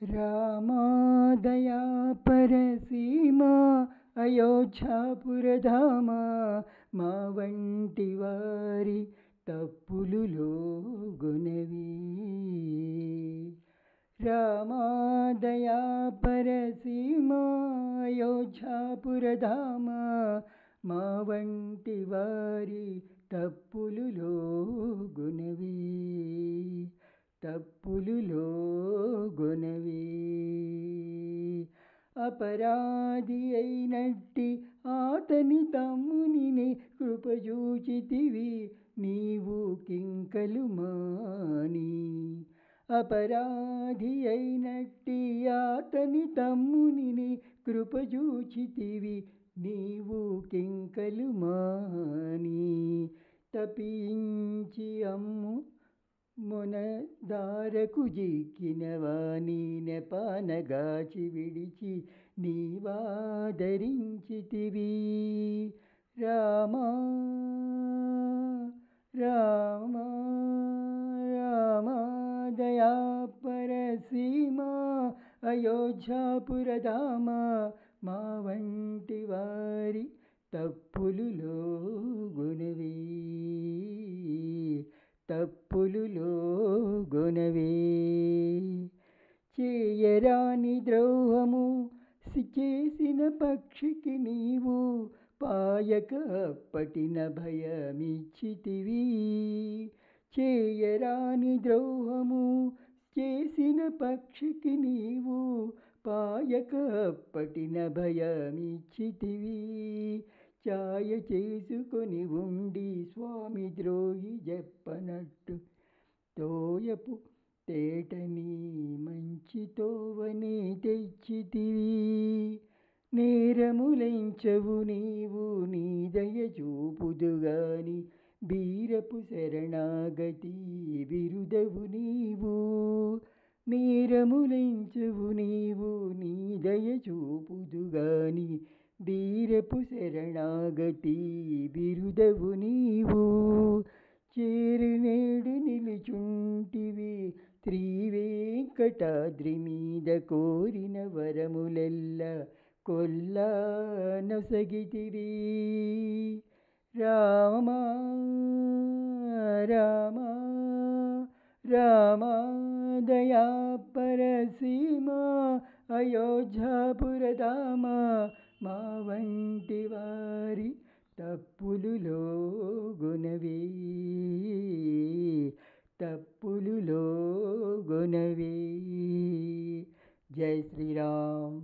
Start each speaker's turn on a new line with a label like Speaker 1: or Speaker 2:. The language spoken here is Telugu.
Speaker 1: రామాదయా పరసీమా అయోధ్యాపురధామ మా వంటి వారి తప్పులు లోగునవి. రామాదయా పరసీమా అయోధ్యాపురధామ మా వంటి వారి తప్పులు లోగునవి, తప్పులు లోగునవి. అపరాధి అయినట్టి ఆతని తమ్మునిని కృపజూచితివి నీవు కింకలు మాని. అపరాధి అయినట్టి ఆతని తమ్మునిని కృపజూచితివి నీవు కింకలు మాని. తపించి అమ్ము మొనదారకు జిక్కిన వాని నెపానగాచి విడిచి నీవాదరించితివి. రామా రామా రామాదయా పరసీమా అయోధ్యాపురధామ మా వంటి వారి తప్పులు లోగునవి, తప్పులు లోగునవి. చేయరాని ద్రోహము చేసిన పక్షికి నీవు పాయక అప్పటిన భయమిచ్చితివి. చేయరాని ద్రోహము చేసిన పక్షికి నీవు పాయక అప్పటిన భయమిచ్చితివి. ఛాయ చేసుకొని ఉండి స్వామి ద్రోహి చెప్పనట్టు తోయపు తేటని మంచి తోవని తెచ్చితివి. నేరములెంచవు నీవు నీ దయ చూపుదుగాని బీరపు శరణాగతి బిరుదవు నీవు. నేరములెంచవు నీవు నీ దయ చూపుదుగాని బీరపు శరణాగతి బిరుదవు నీవు. చేరు నేడు నిలుచుంటివి శ్రీవేంకటాద్రి మీద కోరిన వరములెల్ల కొల్లా నొసగితివి. రామా రామా రామాదయా పరసీమా అయోధ్యాపురధామ మా వంటి వారి తప్పులు లోగునవి, తప్పులు లోగునవి. జై శ్రీరామ్.